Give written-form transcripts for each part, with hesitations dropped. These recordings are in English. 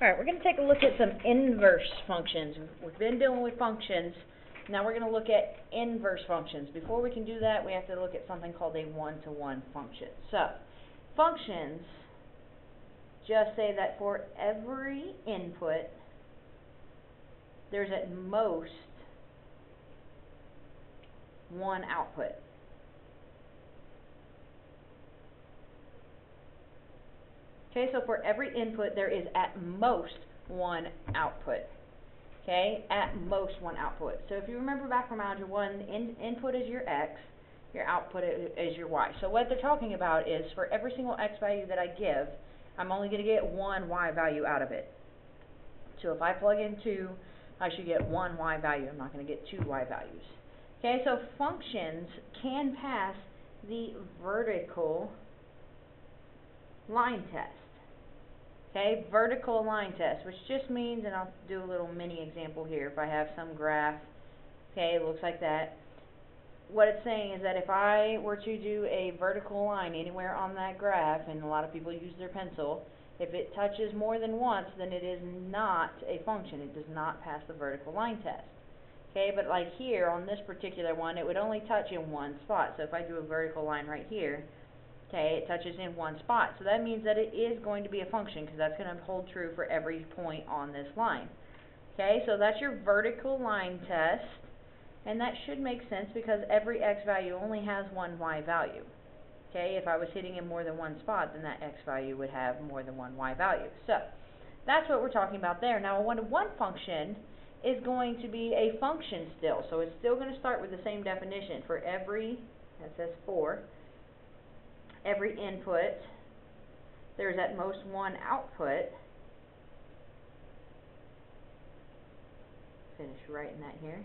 Alright, we're going to take a look at some inverse functions. We've been dealing with functions. Now we're going to look at inverse functions. Before we can do that, we have to look at something called a one-to-one function. So, functions just say that for every input, there's at most one output. Okay, so for every input, there is at most one output. Okay, at most one output. So if you remember back from Algebra 1, input is your x, your output is your y. So what they're talking about is for every single x value that I give, I'm only going to get one y value out of it. So if I plug in 2, I should get one y value. I'm not going to get two y values. Okay, so functions can pass the vertical line test. Okay, vertical line test, which just means, and I'll do a little mini example here. If I have some graph, okay, it looks like that. What it's saying is that if I were to do a vertical line anywhere on that graph, and a lot of people use their pencil, if it touches more than once, then it is not a function. It does not pass the vertical line test. Okay, but like here on this particular one, it would only touch in one spot. So if I do a vertical line right here, okay, it touches in one spot. So that means that it is going to be a function because that's going to hold true for every point on this line. Okay, so that's your vertical line test. And that should make sense because every x value only has one y value. Okay, if I was hitting in more than one spot, then that x value would have more than one y value. So that's what we're talking about there. Now a one-to-one function is going to be a function still. So it's still going to start with the same definition. For every, that says 4, every input, there's at most one output. Finish writing that here.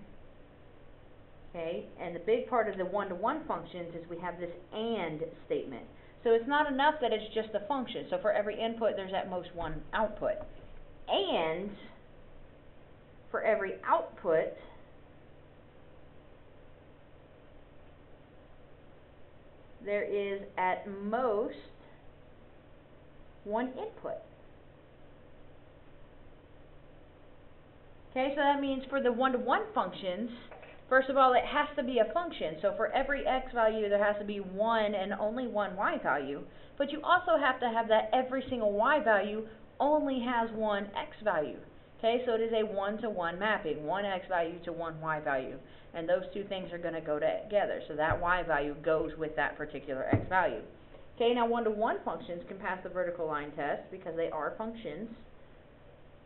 Okay, and the big part of the one-to-one functions is we have this AND statement. So it's not enough that it's just a function. So for every input, there's at most one output. And for every output, there is at most one input. Okay, so that means for the one-to-one functions, first of all, it has to be a function. So for every x value, there has to be one and only one y value. But you also have to have that every single y value only has one x value. Okay, so it is a one-to-one mapping, one x value to one y value. And those two things are going to go together. So that y value goes with that particular x value. Okay, now one-to-one functions can pass the vertical line test because they are functions.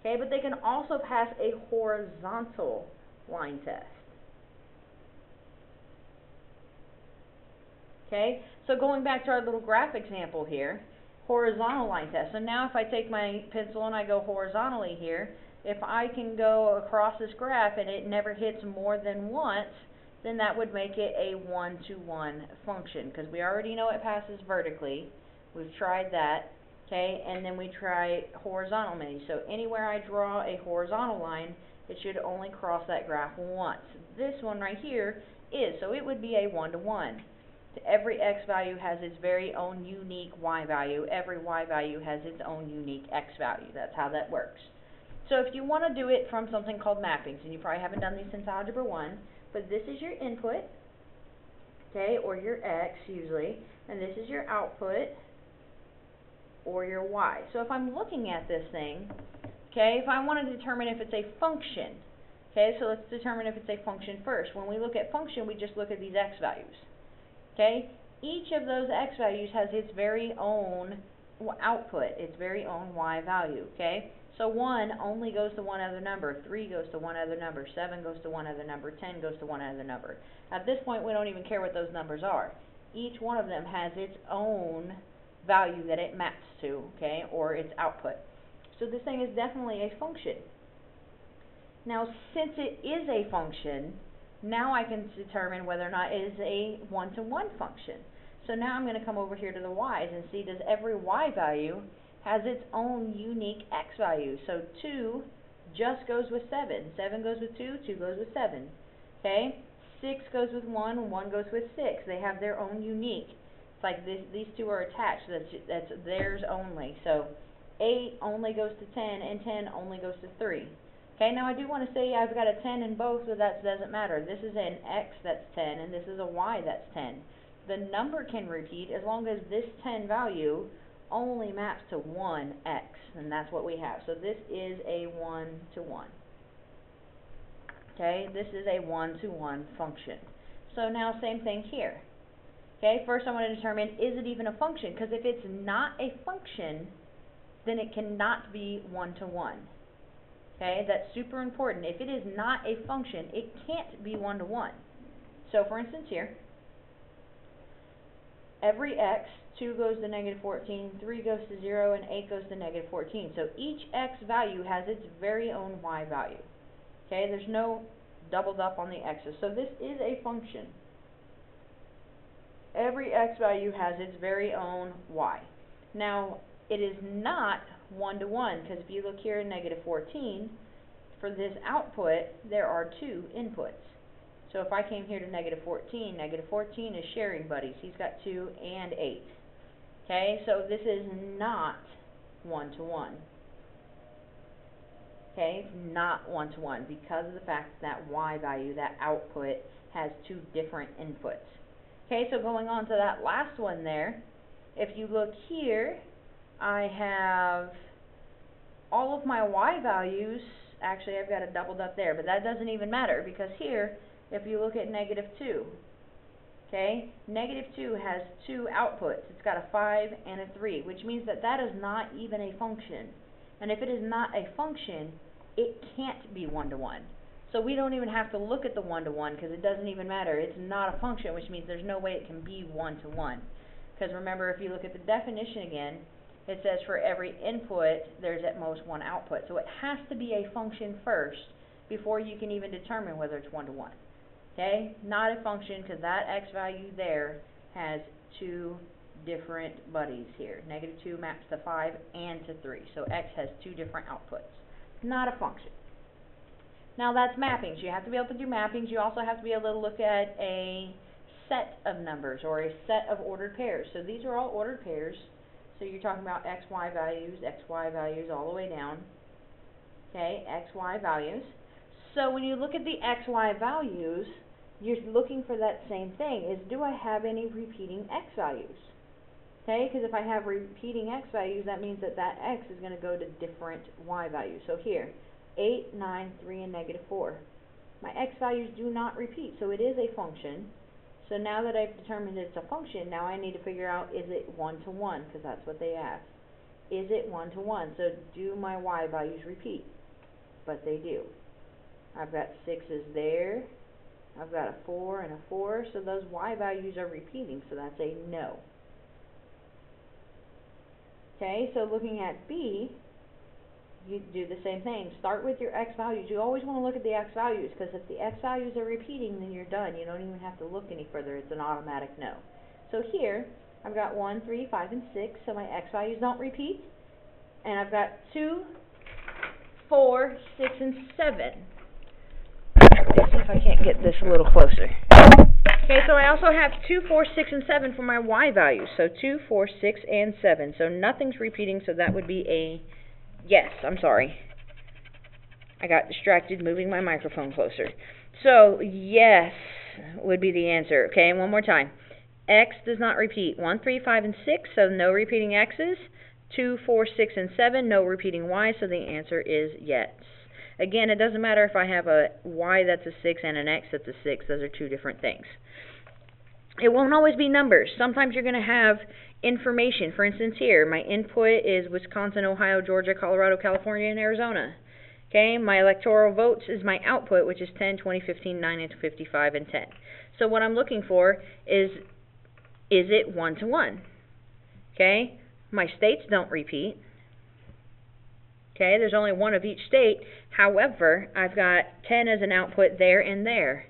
Okay, but they can also pass a horizontal line test. Okay, so going back to our little graph example here, horizontal line test. So now if I take my pencil and I go horizontally here, if I can go across this graph and it never hits more than once, then that would make it a one-to-one function because we already know it passes vertically. We've tried that. Okay, and then we try horizontal many. So anywhere I draw a horizontal line, it should only cross that graph once. This one right here is, so it would be a one-to-one. Every x value has its very own unique y value. Every y value has its own unique x value. That's how that works. So if you want to do it from something called mappings, and you probably haven't done these since Algebra 1, but this is your input, okay, or your x usually, and this is your output, or your y. So if I'm looking at this thing, okay, if I want to determine if it's a function, okay, so let's determine if it's a function first. When we look at function, we just look at these x values. Okay, each of those x values has its very own output, its very own y value. Okay, so 1 only goes to one other number, 3 goes to one other number, 7 goes to one other number, 10 goes to one other number. At this point, we don't even care what those numbers are. Each one of them has its own value that it maps to, okay, or its output. So this thing is definitely a function. Now, since it is a function, now I can determine whether or not it is a one-to-one function. So now I'm going to come over here to the y's and see, does every y value has its own unique x value? So 2 just goes with 7. 7 goes with 2, 2 goes with 7. Okay? 6 goes with 1, 1 goes with 6. They have their own unique. It's like these two are attached. That's theirs only. So 8 only goes to 10, and 10 only goes to 3. Okay, now I do want to say I've got a 10 in both, but that doesn't matter. This is an x that's 10, and this is a y that's 10. The number can repeat as long as this 10 value only maps to one x, and that's what we have. So this is a 1-to-1. Okay, this is a 1-to-1 function. So now same thing here. Okay, first I want to determine, is it even a function? Because if it's not a function, then it cannot be 1-to-1. Okay, that's super important. If it is not a function, it can't be 1-to-1. So for instance here, every x, 2 goes to -14, 3 goes to 0, and 8 goes to -14. So each x value has its very own y value. Okay, there's no doubled up on the x's. So this is a function. Every x value has its very own y. Now, it is not 1-to-1, because if you look here in -14, for this output, there are two inputs. So if I came here to -14, -14 is sharing buddies. He's got 2 and 8. Okay, so this is not 1-to-1. Okay, it's not 1-to-1 because of the fact that y value, that output, has two different inputs. Okay, so going on to that last one there, if you look here, I have all of my y values. Actually, I've got it doubled up there, but that doesn't even matter, because here, if you look at -2, okay, -2 has two outputs. It's got a 5 and a 3, which means that that is not even a function. And if it is not a function, it can't be 1-to-1. So we don't even have to look at the 1-to-1, because it doesn't even matter. It's not a function, which means there's no way it can be 1-to-1. Because remember, if you look at the definition again, it says for every input, there's at most one output. So it has to be a function first before you can even determine whether it's 1-to-1. Okay? Not a function, because that x value there has two different buddies here. -2 maps to 5 and to 3. So x has two different outputs. Not a function. Now that's mappings. You have to be able to do mappings. You also have to be able to look at a set of numbers, or a set of ordered pairs. So these are all ordered pairs. So you're talking about xy values all the way down. Okay, xy values. So when you look at the xy values, you're looking for that same thing, is do I have any repeating x values? Okay, because if I have repeating x values, that means that that x is going to go to different y values. So here, 8, 9, 3, and -4. My x values do not repeat, so it is a function. So now that I've determined it's a function, now I need to figure out, is it 1-to-1, because that's what they asked. Is it 1-to-1? So do my y values repeat? But they do. I've got 6's there. I've got a 4 and a 4, so those y values are repeating, so that's a no. Okay, so looking at B, you do the same thing. Start with your x values. You always want to look at the x values, because if the x values are repeating, then you're done. You don't even have to look any further. It's an automatic no. So here, I've got 1, 3, 5, and 6, so my x values don't repeat. And I've got 2, 4, 6, and 7. Let's see if I can't get this a little closer. Okay, so I also have 2, 4, 6, and 7 for my y values. So 2, 4, 6, and 7. So nothing's repeating, so that would be a yes. I'm sorry. I got distracted moving my microphone closer. So yes would be the answer. Okay, and one more time. X does not repeat. 1, 3, 5, and 6, so no repeating x's. 2, 4, 6, and 7, no repeating y's, so the answer is yes. Again, it doesn't matter if I have a y that's a 6 and an x that's a 6. Those are two different things. It won't always be numbers. Sometimes you're going to have information. For instance, here, my input is Wisconsin, Ohio, Georgia, Colorado, California, and Arizona. Okay, my electoral votes is my output, which is 10, 20, 15, 9, and 55, and 10. So what I'm looking for is it 1-to-1? Okay, my states don't repeat. Okay, there's only one of each state. However, I've got 10 as an output there and there.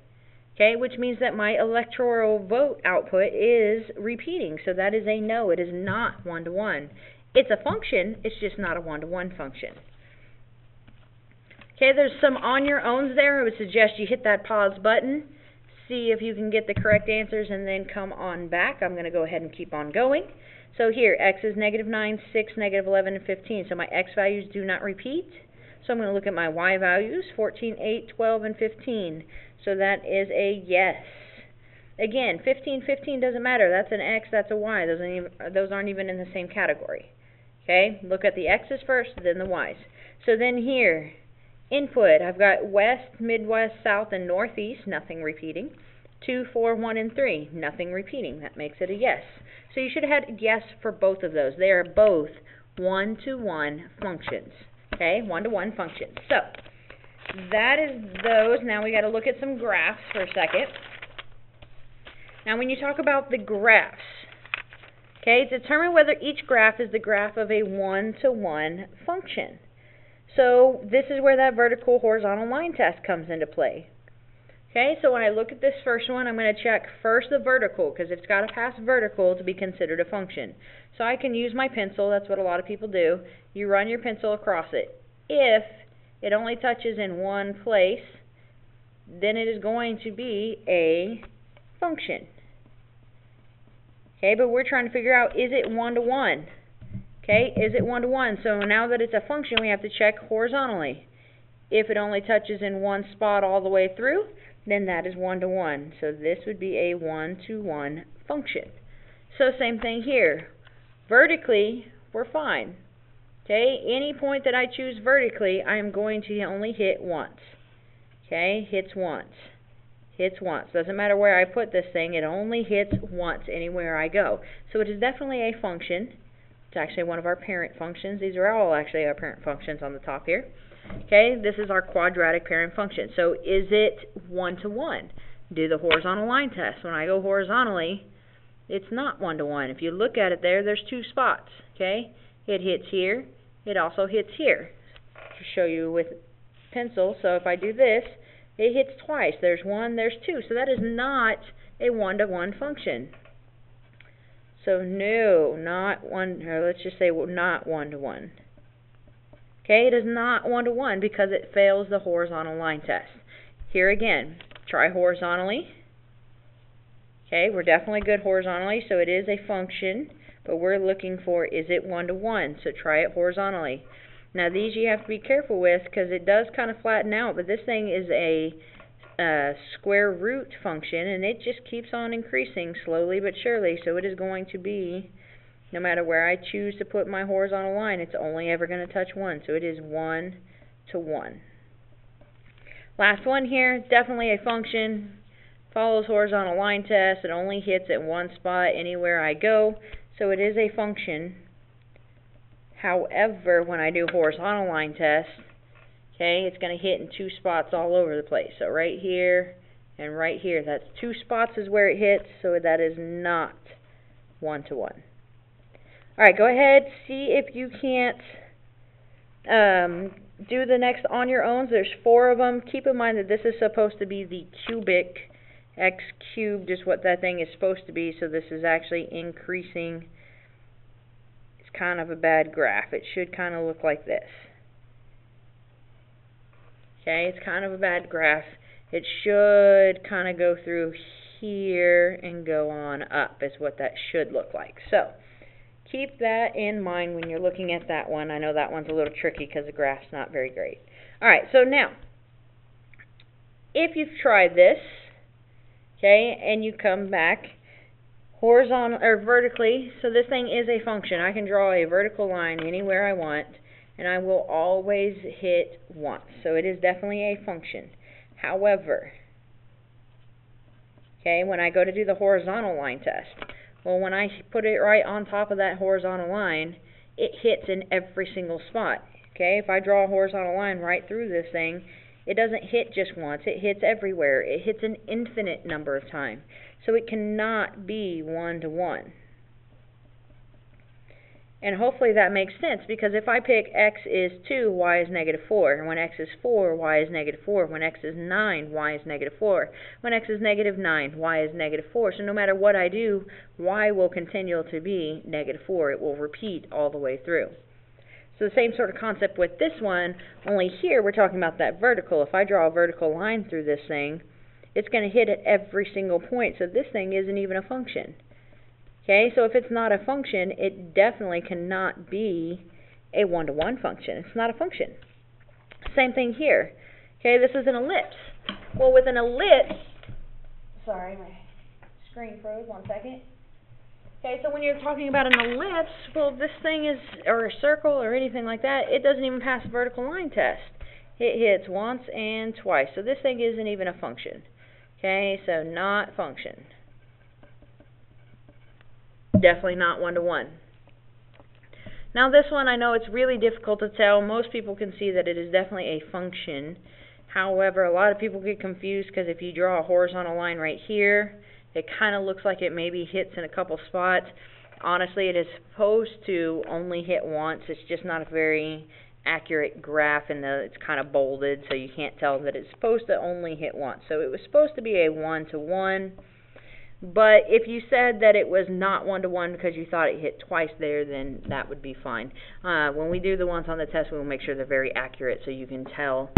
Okay, which means that my electoral vote output is repeating. So that is a no. It is not 1-to-1. It's a function. It's just not a 1-to-1 function. Okay, there's some on your owns there. I would suggest you hit that pause button, see if you can get the correct answers, and then come on back. I'm going to go ahead and keep on going. So here, x is negative 9, 6, negative 11, and 15. So my x values do not repeat. So I'm going to look at my y values, 14, 8, 12, and 15. So that is a yes. Again, 15, 15 doesn't matter. That's an x, that's a y. Those aren't even in the same category. Okay, look at the x's first, then the y's. So then here, input, I've got west, midwest, south, and northeast, nothing repeating. 2, 4, 1, and 3, nothing repeating. That makes it a yes. So you should have had yes for both of those. They are both one-to-one functions. Okay, one-to-one functions. So that is those. Now we got to look at some graphs for a second. Now when you talk about the graphs, okay, determine whether each graph is the graph of a one-to-one function. So this is where that vertical horizontal line test comes into play. Okay, so when I look at this first one, I'm going to check first the vertical, because it's got to pass vertical to be considered a function. So I can use my pencil, that's what a lot of people do. You run your pencil across it. If it only touches in one place, then it is going to be a function. Okay, but we're trying to figure out, is it one-to-one? Okay, is it one-to-one? So now that it's a function, we have to check horizontally. If it only touches in one spot all the way through, then that is one-to-one. So this would be a one-to-one function. So same thing here. Vertically, we're fine. Okay, any point that I choose vertically, I am going to only hit once. Okay, hits once. Hits once. Doesn't matter where I put this thing, it only hits once anywhere I go. So it is definitely a function. It's actually one of our parent functions. These are all actually our parent functions on the top here. Okay, this is our quadratic parent function. So is it one-to-one? Do the horizontal line test. When I go horizontally, it's not one-to-one. If you look at it there, there's two spots. Okay, it hits here. It also hits here. To show you with pencil, so if I do this, it hits twice. There's one, there's two. So that is not a one-to-one function. So no, not one, or let's just say not one-to-one. Okay, it is not one-to-one because it fails the horizontal line test. Here again, try horizontally. Okay, we're definitely good horizontally, so it is a function, but we're looking for, is it one-to-one? So try it horizontally. Now these you have to be careful with because it does kind of flatten out, but this thing is a square root function, and it just keeps on increasing slowly but surely, so it is going to be, no matter where I choose to put my horizontal line, it's only ever going to touch one. So it is one-to-one. Last one here, definitely a function. Follows horizontal line test. It only hits at one spot anywhere I go. So it is a function. However, when I do horizontal line test, okay, it's going to hit in two spots all over the place. So right here and right here. That's two spots is where it hits. So that is not one-to-one. Alright, go ahead, see if you can't do the next on your own. There's 4 of them. Keep in mind that this is supposed to be the cubic. X cubed is what that thing is supposed to be, so this is actually increasing. It's kind of a bad graph. It should kind of look like this. Okay, it's kind of a bad graph. It should kind of go through here and go on up is what that should look like. So keep that in mind when you're looking at that one. I know that one's a little tricky because the graph's not very great. Alright, so now, if you've tried this, okay, and you come back horizontal or vertically, so this thing is a function. I can draw a vertical line anywhere I want, and I will always hit once. So it is definitely a function. However, okay, when I go to do the horizontal line test, well, when I put it right on top of that horizontal line, it hits in every single spot. Okay, if I draw a horizontal line right through this thing, it doesn't hit just once, it hits everywhere. It hits an infinite number of times. So it cannot be one-to-one. And hopefully that makes sense, because if I pick x is 2, y is negative 4. And when x is 4, y is negative 4. When x is 9, y is negative 4. When x is negative 9, y is negative 4. So no matter what I do, y will continue to be negative 4. It will repeat all the way through. So the same sort of concept with this one, only here we're talking about that vertical. If I draw a vertical line through this thing, it's going to hit at every single point. So this thing isn't even a function. Okay, so if it's not a function, it definitely cannot be a one-to-one function. It's not a function. Same thing here. Okay, this is an ellipse. Well, with an ellipse, sorry, my screen froze, 1 second. Okay, so when you're talking about an ellipse, well, this thing is, or a circle or anything like that, it doesn't even pass the vertical line test. It hits once and twice, so this thing isn't even a function. Okay, so not function. Definitely not one-to-one. Now this one, I know it's really difficult to tell. Most people can see that it is definitely a function. However, a lot of people get confused because if you draw a horizontal line right here, it kind of looks like it maybe hits in a couple spots. Honestly, it is supposed to only hit once. It's just not a very accurate graph, and it's kind of bolded, so you can't tell that it's supposed to only hit once. So it was supposed to be a one-to-one. But if you said that it was not one-to-one because you thought it hit twice there, then that would be fine. When we do the ones on the test, we will make sure they're very accurate so you can tell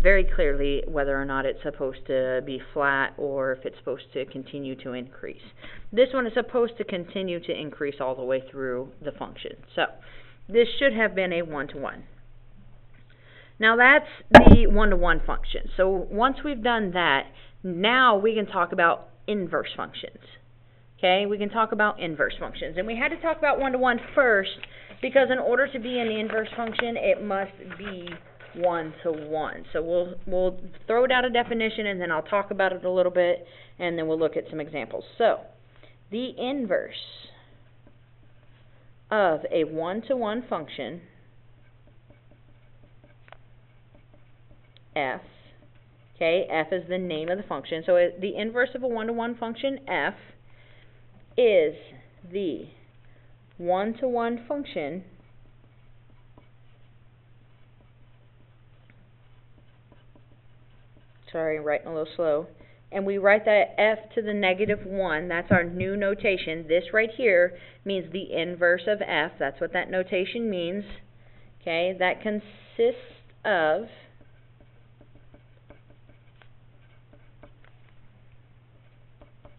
very clearly whether or not it's supposed to be flat or if it's supposed to continue to increase. This one is supposed to continue to increase all the way through the function. So this should have been a one-to-one. Now that's the one-to-one function. So once we've done that, now we can talk about inverse functions. Okay, we can talk about inverse functions. And we had to talk about one-to-one first because in order to be an inverse function, it must be one-to-one. So we'll throw it out a definition and then I'll talk about it a little bit and then we'll look at some examples. So, the inverse of a one-to-one function, f, okay, f is the name of the function. So the inverse of a one-to-one function, f, is the one-to-one function sorry, writing a little slow. And we write that f to the -1. That's our new notation. This right here means the inverse of f. That's what that notation means. Okay, that consists of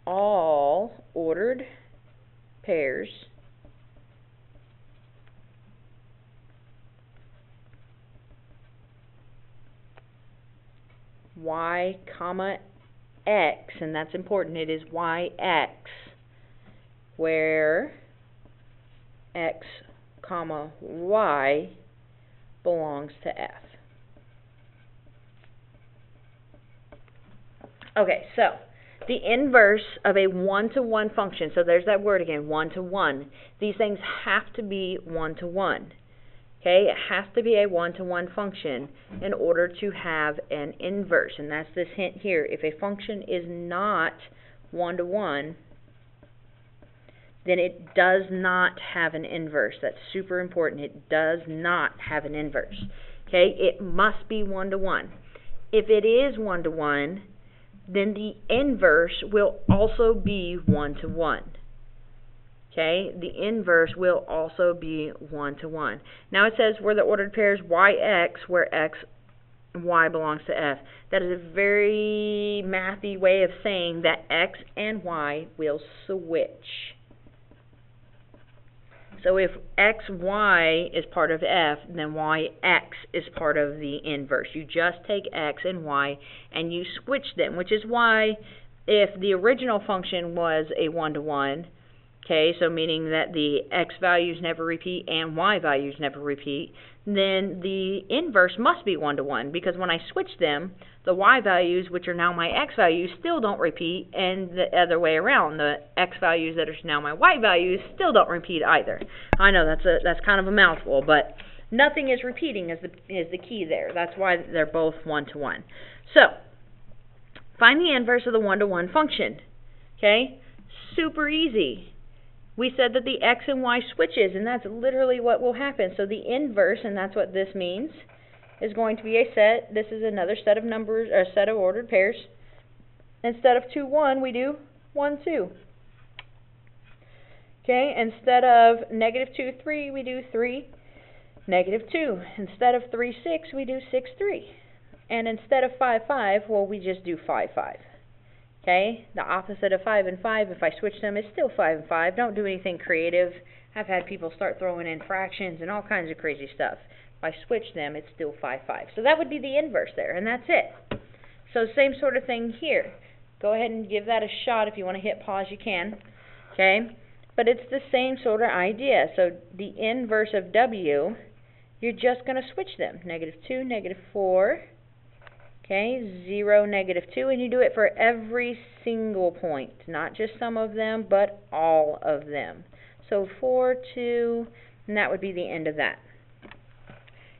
all ordered pairs y comma x, and that's important, it is yx, where x comma y belongs to f. Okay, so the inverse of a one-to-one function, so there's that word again, one-to-one. These things have to be one-to-one. Okay, it has to be a one-to-one function in order to have an inverse, and that's this hint here. If a function is not one-to-one, then it does not have an inverse. That's super important. It does not have an inverse. Okay, it must be one-to-one. If it is one-to-one, then the inverse will also be one-to-one. Okay, the inverse will also be one-to-one. Now it says where the ordered pairs yx, where x and y belongs to f. That is a very mathy way of saying that x and y will switch. So if xy is part of f, then yx is part of the inverse. You just take x and y and you switch them, which is why if the original function was a one-to-one, okay, so meaning that the x values never repeat and y values never repeat, then the inverse must be one-to-one, because when I switch them, the y values, which are now my x values, still don't repeat, and the other way around, the x values that are now my y values still don't repeat either. I know that's kind of a mouthful, but nothing is repeating is the key there. That's why they're both one-to-one. So, find the inverse of the one-to-one function. Okay, super easy. We said that the x and y switches, and that's literally what will happen. So the inverse, and that's what this means, is going to be a set. This is another set of numbers, or set of ordered pairs. Instead of 2, 1, we do 1, 2. Okay, instead of -2, 3, we do 3, -2. Instead of 3, 6, we do 6, 3. And instead of 5, 5, well, we just do 5, 5. Okay, the opposite of 5 and 5, if I switch them, is still 5 and 5. Don't do anything creative. I've had people start throwing in fractions and all kinds of crazy stuff. If I switch them, it's still 5, 5. So that would be the inverse there, and that's it. So same sort of thing here. Go ahead and give that a shot. If you want to hit pause, you can. Okay, but it's the same sort of idea. So the inverse of W, you're just going to switch them. -2, -4. Okay, 0, -2, and you do it for every single point, not just some of them, but all of them. So 4, 2, and that would be the end of that.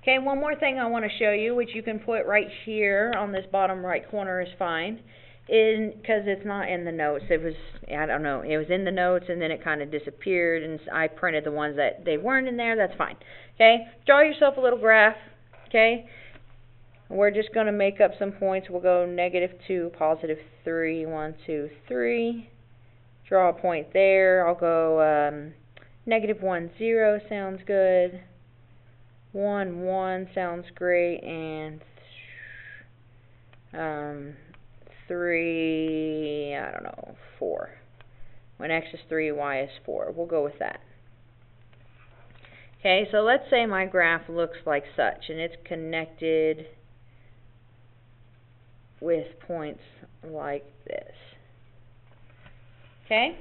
Okay, one more thing I want to show you, which you can put right here on this bottom right corner is fine, because it's not in the notes. It was, I don't know, it was in the notes and then it kind of disappeared, and I printed the ones that they weren't in there. That's fine. Okay, draw yourself a little graph. Okay. We're just going to make up some points. We'll go -2, +3, 1, 2, 3. Draw a point there. I'll go -1, 0 sounds good. 1, 1 sounds great. And 3, I don't know, 4. When x is 3, y is 4. We'll go with that. Okay, so let's say my graph looks like such, and it's connected with points like this. Okay,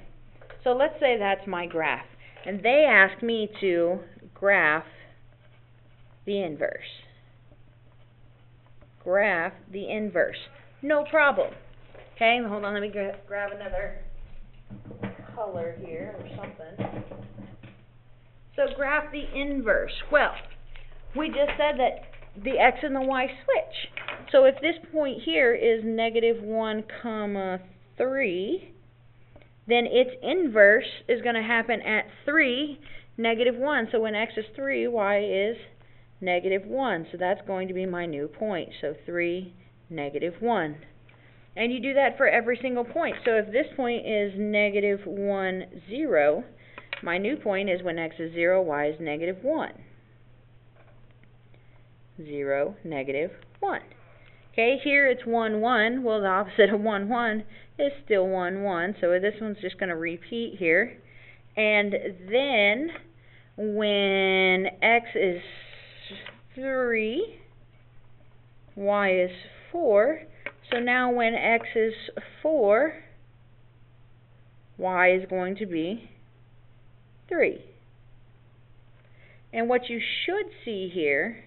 so let's say that's my graph, and they ask me to graph the inverse. Graph the inverse. No problem. Okay, hold on, let me grab another color here or something. So graph the inverse. Well, we just said that the x and the y switch. So if this point here is -1, 3, then its inverse is going to happen at 3, -1. So when x is 3, y is -1. So that's going to be my new point. So 3, -1. And you do that for every single point. So if this point is -1, 0, my new point is when x is 0, y is -1. 0, -1. Okay, here it's 1, 1. Well, the opposite of 1, 1 is still 1, 1. So this one's just going to repeat here. And then when x is 3, y is 4. So now when x is 4, y is going to be 3. And what you should see here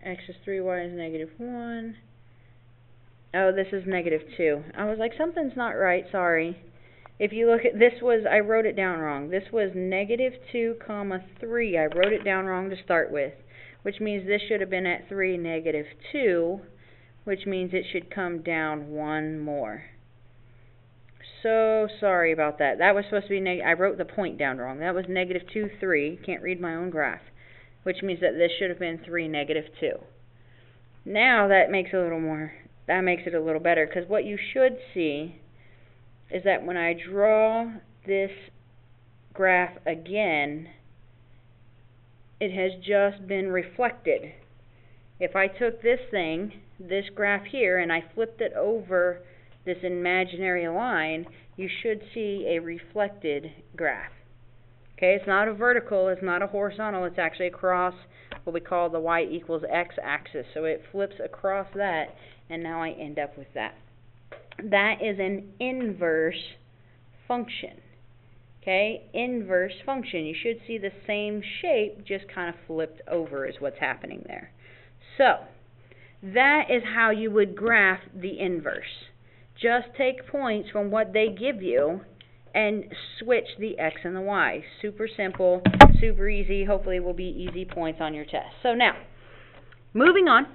x is 3, y is -1. Oh, this is -2. I was like, something's not right, sorry. If you look at this I wrote it down wrong. This was -2, 3. I wrote it down wrong to start with, which means this should have been at 3, -2, which means it should come down 1 more. So sorry about that. That was supposed to be I wrote the point down wrong. That was -2, 3. Can't read my own graph, which means that this should have been 3, -2. Now that makes it a little better, because what you should see is that when I draw this graph again, it has just been reflected. If I took this graph here, and I flipped it over this imaginary line, you should see a reflected graph. Okay, it's not a vertical, it's not a horizontal, it's actually across what we call the y equals x axis. So it flips across that, and now I end up with that. That is an inverse function. Okay, inverse function. You should see the same shape, just kind of flipped over is what's happening there. So, that is how you would graph the inverse. Just take points from what they give you and switch the x and the y. Super simple, super easy. Hopefully it will be easy points on your test. So now, moving on.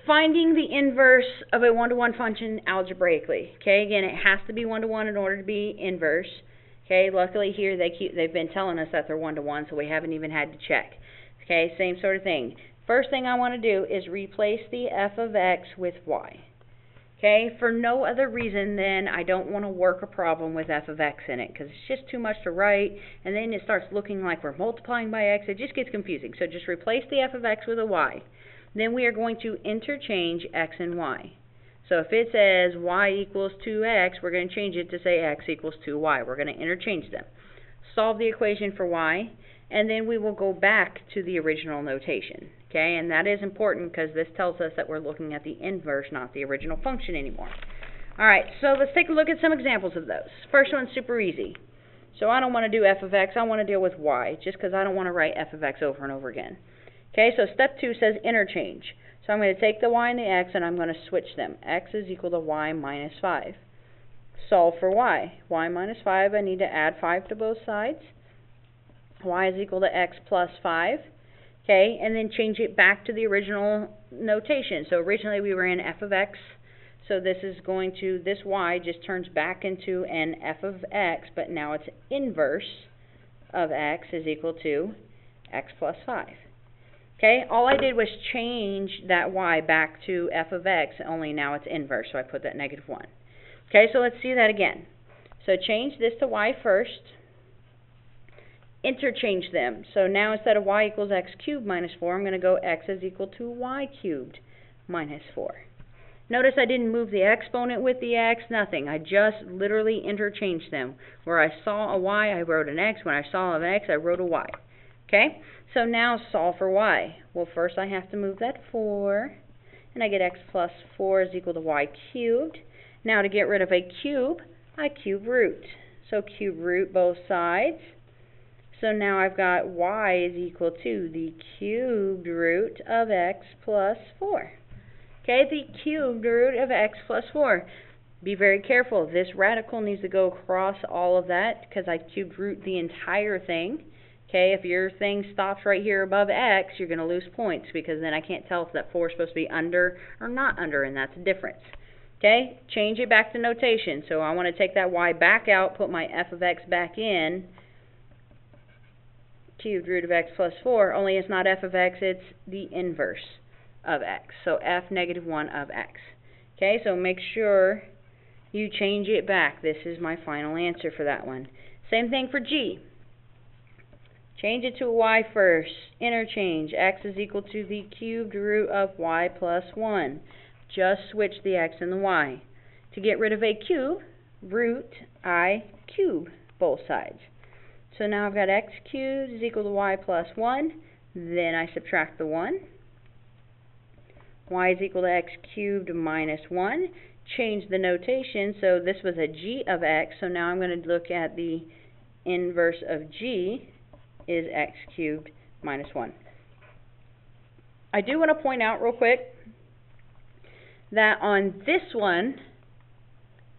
Finding the inverse of a one-to-one function algebraically. Okay, again, it has to be one-to-one in order to be inverse. Okay, luckily here they've been telling us that they're one-to-one, so we haven't even had to check. Okay, same sort of thing. First thing I want to do is replace the f of x with y. Okay, for no other reason than I don't want to work a problem with f of x in it, because it's just too much to write, and then it starts looking like we're multiplying by x. It just gets confusing. So just replace the f of x with a y. Then we are going to interchange x and y. So if it says y equals 2x, we're going to change it to say x equals 2y. We're going to interchange them. Solve the equation for y, and then we will go back to the original notation. Okay, and that is important because this tells us that we're looking at the inverse, not the original function anymore. Alright, so let's take a look at some examples of those. First one's super easy. So I don't want to do f of x, I want to deal with y, just because I don't want to write f of x over and over again. Okay, so step 2 says interchange. So I'm going to take the y and the x and I'm going to switch them. X is equal to y minus 5. Solve for y. Y minus 5, I need to add 5 to both sides. Y is equal to x plus 5. Okay, and then change it back to the original notation. So originally we were in f of x, so this is going to, this y just turns back into an f of x, but now it's inverse of x is equal to x plus 5. Okay, all I did was change that y back to f of x, only now it's inverse, so I put that negative 1. Okay, so let's see that again. So change this to y first. Interchange them. So now instead of y equals x cubed minus 4, I'm going to go x is equal to y cubed minus 4. Notice I didn't move the exponent with the x, nothing. I just literally interchanged them. Where I saw a y, I wrote an x. When I saw an x, I wrote a y. Okay? So now solve for y. Well, first I have to move that 4, and I get x plus 4 is equal to y cubed. Now to get rid of a cube, I cube root. So cube root both sides. So now I've got y is equal to the cubed root of x plus 4. Okay, the cubed root of x plus 4. Be very careful. This radical needs to go across all of that because I cubed root the entire thing. Okay, if your thing stops right here above x, you're going to lose points because then I can't tell if that 4 is supposed to be under or not under, and that's the difference. Okay, change it back to notation. So I want to take that y back out, put my f of x back in. Cubed root of x plus 4, only it's not f of x, it's the inverse of x. So f negative 1 of x. Okay, so make sure you change it back. This is my final answer for that one. Same thing for g. Change it to a y first. Interchange. X is equal to the cubed root of y plus 1. Just switch the x and the y. To get rid of a cube, root I cube both sides. So now I've got x cubed is equal to y plus 1. Then I subtract the 1. Y is equal to x cubed minus 1. Change the notation. So this was a g of x. So now I'm going to look at the inverse of g is x cubed minus 1. I do want to point out real quick that on this one,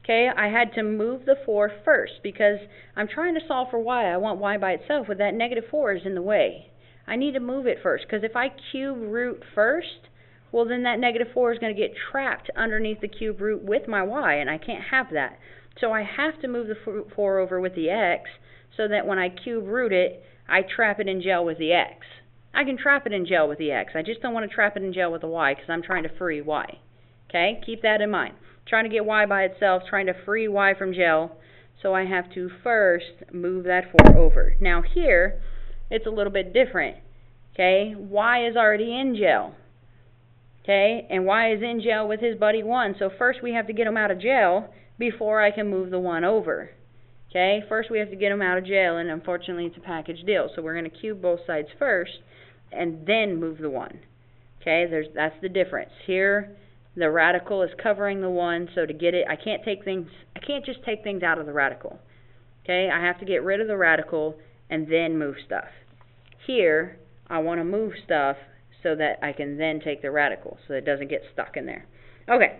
okay, I had to move the 4 first because I'm trying to solve for y. I want y by itself, but that negative 4 is in the way. I need to move it first because if I cube root first, well then that negative 4 is going to get trapped underneath the cube root with my y, and I can't have that. So I have to move the 4 over with the x so that when I cube root it, I trap it in jail with the x. I can trap it in jail with the x. I just don't want to trap it in jail with the y because I'm trying to free y. Okay, keep that in mind. Trying to get y by itself, trying to free y from jail, so I have to first move that 4 over. Now here, it's a little bit different. Okay, y is already in jail. Okay, and y is in jail with his buddy 1, so first we have to get him out of jail before I can move the 1 over. Okay, first we have to get him out of jail, and unfortunately it's a package deal, so we're going to cube both sides first and then move the 1. Okay, that's the difference. Here, the radical is covering the 1, so to get it, I can't just take things out of the radical. Okay, I have to get rid of the radical and then move stuff. Here, I want to move stuff so that I can then take the radical, so it doesn't get stuck in there. Okay,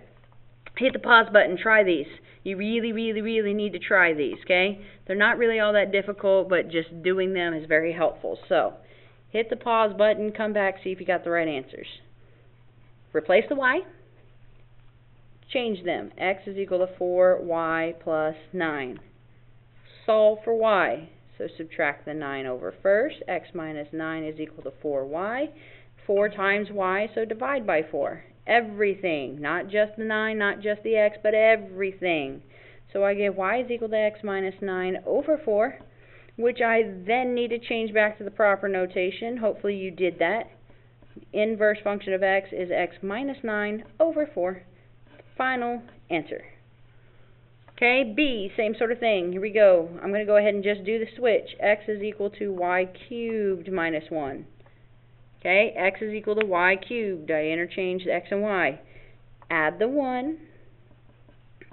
hit the pause button, try these. You really, really, really need to try these, okay? They're not really all that difficult, but just doing them is very helpful. So, hit the pause button, come back, see if you got the right answers. Replace the y. Change them. X is equal to 4y plus 9. Solve for y. So subtract the 9 over first. X minus 9 is equal to 4y. 4 times y, so divide by 4. everything, not just the 9, not just the x, but everything. So I get y is equal to x minus 9 over 4, which I then need to change back to the proper notation. Hopefully you did that. Inverse function of x is x minus 9 over 4. Final answer. Okay, B, same sort of thing. Here we go. I'm going to go ahead and just do the switch. X is equal to y cubed minus 1. Okay, x is equal to y cubed. I interchange x and y. Add the 1.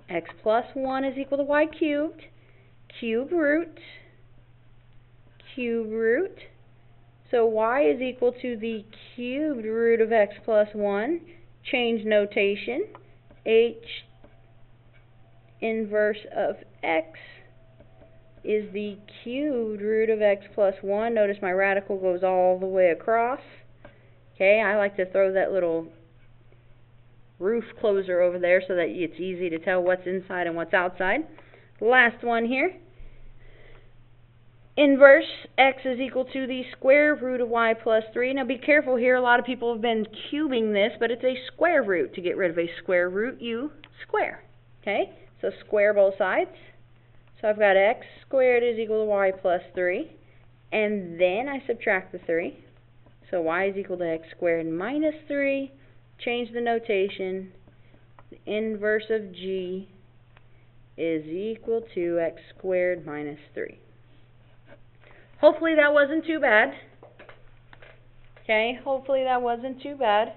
X plus 1 is equal to y cubed. Cube root. Cube root. So y is equal to the cubed root of x plus 1. Change notation. H inverse of x is the cubed root of x plus 1. Notice my radical goes all the way across. Okay, I like to throw that little roof closer over there so that it's easy to tell what's inside and what's outside. Last one here. Inverse x is equal to the square root of y plus 3. Now be careful here. A lot of people have been cubing this, but it's a square root. To get rid of a square root, you square. Okay, so square both sides. So I've got x squared is equal to y plus 3. And then I subtract the 3. So y is equal to x squared minus 3. Change the notation. The inverse of g is equal to x squared minus 3. Hopefully that wasn't too bad. Okay, hopefully that wasn't too bad.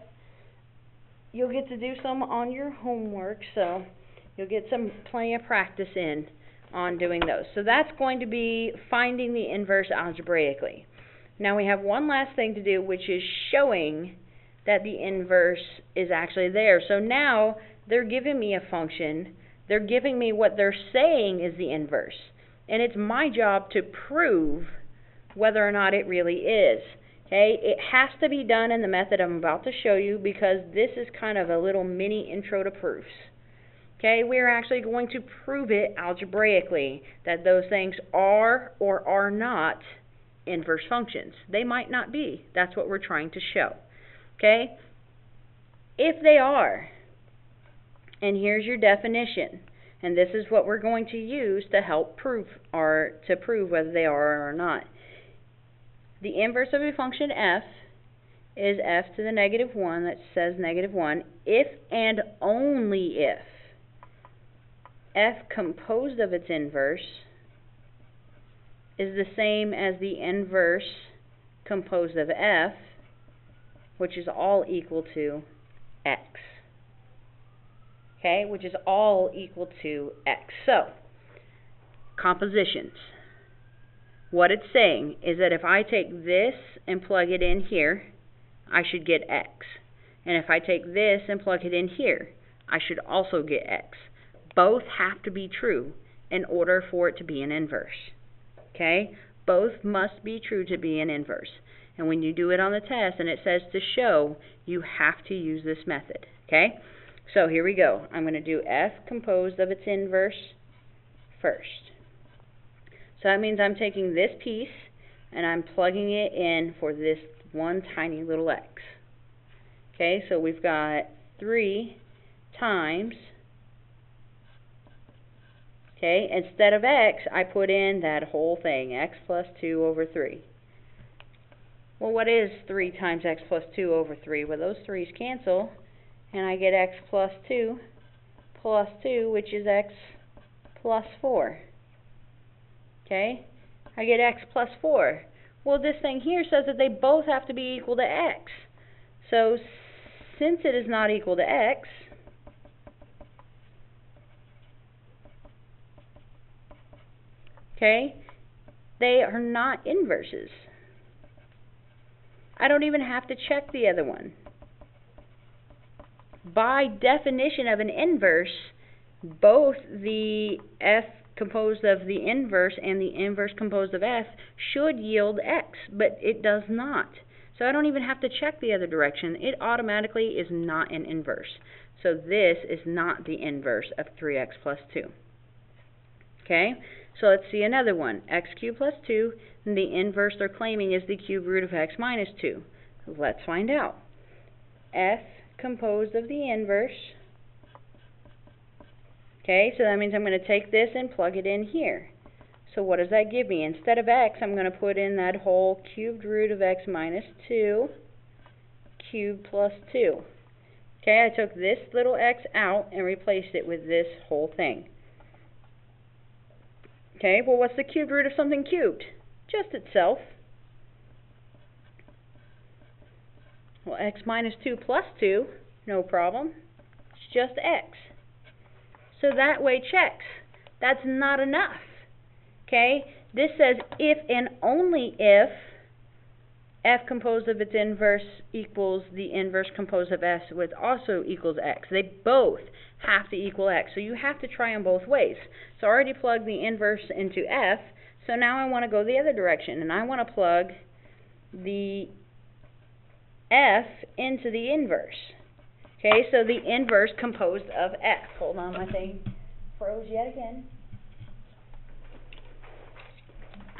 You'll get to do some on your homework, so you'll get plenty of practice in on doing those. So that's going to be finding the inverse algebraically. Now we have one last thing to do, which is showing that the inverse is actually there. So now they're giving me a function. They're giving me what they're saying is the inverse. And it's my job to prove whether or not it really is. Okay, it has to be done in the method I'm about to show you because this is kind of a little mini intro to proofs. Okay, we're actually going to prove it algebraically that those things are or are not inverse functions. They might not be. That's what we're trying to show. Okay, if they are, and here's your definition, and this is what we're going to use to help prove or to prove whether they are or not. The inverse of a function f is f to the negative 1, that says negative 1, if and only if f composed of its inverse is the same as the inverse composed of f, which is all equal to x. Okay, which is all equal to x. So, compositions. What it's saying is that if I take this and plug it in here, I should get x. And if I take this and plug it in here, I should also get x. Both have to be true in order for it to be an inverse. Okay? Both must be true to be an inverse. And when you do it on the test and it says to show, you have to use this method. Okay? So here we go. I'm going to do f composed of its inverse first. So that means I'm taking this piece and I'm plugging it in for this one tiny little x. Okay, so we've got 3 times, okay, instead of x, I put in that whole thing, x plus 2 over 3. Well, what is 3 times x plus 2 over 3? Well, those 3's cancel, and I get x plus 2, which is x plus 4. Okay, I get x plus 4. Well, this thing here says that they both have to be equal to x. So, since it is not equal to x, okay, they are not inverses. I don't even have to check the other one. By definition of an inverse, both the f composed of the inverse and the inverse composed of f should yield x, but it does not. So I don't even have to check the other direction. It automatically is not an inverse. So this is not the inverse of 3x plus 2. Okay, so let's see another one. X cubed plus 2, and the inverse they're claiming is the cube root of x minus 2. Let's find out. F composed of the inverse. Okay, so that means I'm going to take this and plug it in here. So what does that give me? Instead of x, I'm going to put in that whole cubed root of x minus 2 cubed plus 2. Okay, I took this little x out and replaced it with this whole thing. Okay, well, what's the cubed root of something cubed? Just itself. Well, x minus 2 plus 2, no problem. It's just x. So that way checks. That's not enough. Okay, this says if and only if f composed of its inverse equals the inverse composed of s, which also equals x. They both have to equal x, so you have to try them both ways. So I already plugged the inverse into f, so now I want to go the other direction, and I want to plug the f into the inverse. Okay, so the inverse composed of f. Hold on, my thing froze yet again.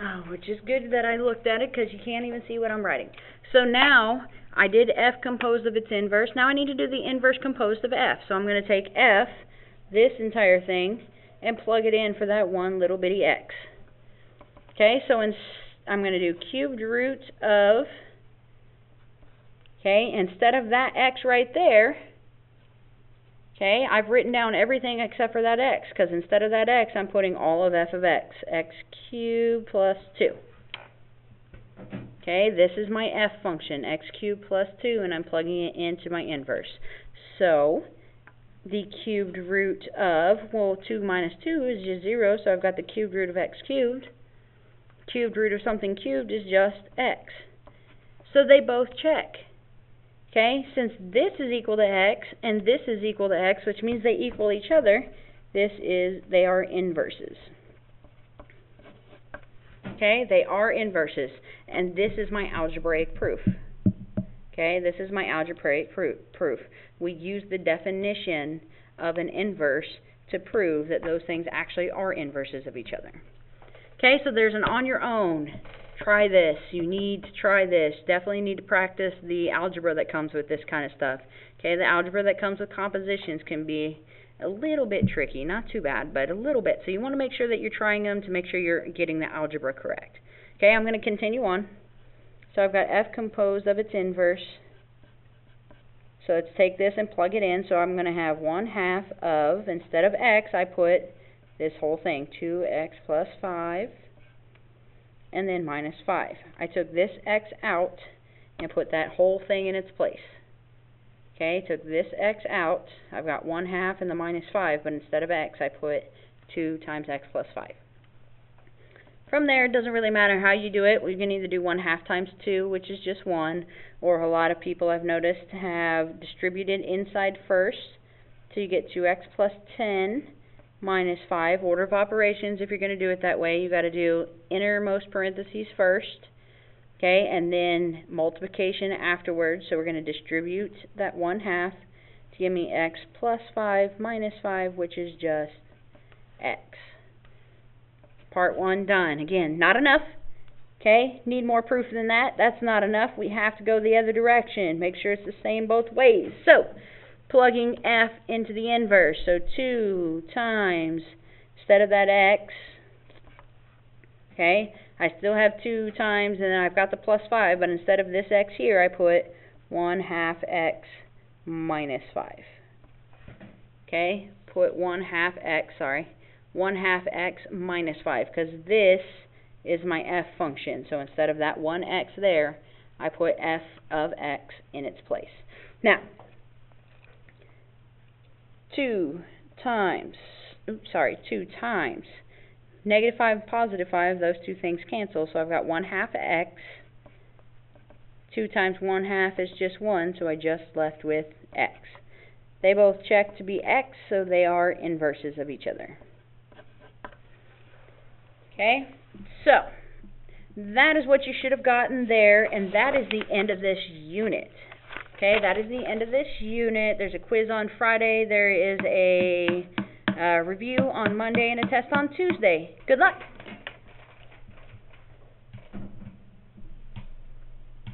Oh, which is good that I looked at it because you can't even see what I'm writing. So now I did f composed of its inverse. Now I need to do the inverse composed of f. So I'm going to take f, this entire thing, and plug it in for that one little bitty x. Okay, so I'm going to do cubed root of, okay, instead of that x right there, okay, I've written down everything except for that x, because instead of that x, I'm putting all of f of x, x cubed plus 2. Okay, this is my f function, x cubed plus 2, and I'm plugging it into my inverse. So, the cubed root of, well, 2 minus 2 is just 0, so I've got the cubed root of x cubed. Cubed root of something cubed is just x. So they both check. Okay, since this is equal to x and this is equal to x, which means they equal each other, they are inverses. Okay, they are inverses, and this is my algebraic proof. Okay, this is my algebraic proof. We use the definition of an inverse to prove that those things actually are inverses of each other. Okay, so there's an on your own. Try this. You need to try this. Definitely need to practice the algebra that comes with this kind of stuff. Okay, the algebra that comes with compositions can be a little bit tricky. Not too bad, but a little bit. So you want to make sure that you're trying them to make sure you're getting the algebra correct. Okay, I'm going to continue on. So I've got f composed of its inverse. So let's take this and plug it in. So I'm going to have 1/2 of, instead of x, I put this whole thing, 2x plus 5. And then minus 5. I took this x out and put that whole thing in its place. Okay, took this x out. I've got 1/2 and the minus 5, but instead of x, I put 2 times x plus 5. From there, it doesn't really matter how you do it. We can either do 1/2 times 2, which is just 1, or a lot of people I've noticed have distributed inside first. So you get 2x plus 10. Minus 5, order of operations. If you're going to do it that way, you've got to do innermost parentheses first, okay, and then multiplication afterwards. So we're going to distribute that 1/2 to give me x plus 5 minus 5, which is just x. Part 1 done. Again, not enough. Okay, need more proof than that. That's not enough. We have to go the other direction. Make sure it's the same both ways. So, plugging f into the inverse. So 2 times, instead of that x, okay, I still have 2 times, and then I've got the plus 5, but instead of this x here, I put 1/2 x minus 5. Okay, put 1/2 x, 1/2 x minus 5, because this is my f function. So instead of that 1x there, I put f of x in its place. Now, 2 times negative 5, positive 5, those two things cancel, so I've got 1/2 x. 2 times 1/2 is just 1, so I just left with x. They both check to be x, so they are inverses of each other. Okay, so that is what you should have gotten there, and that is the end of this unit. Okay, that is the end of this unit. There's a quiz on Friday. There is a review on Monday and a test on Tuesday. Good luck.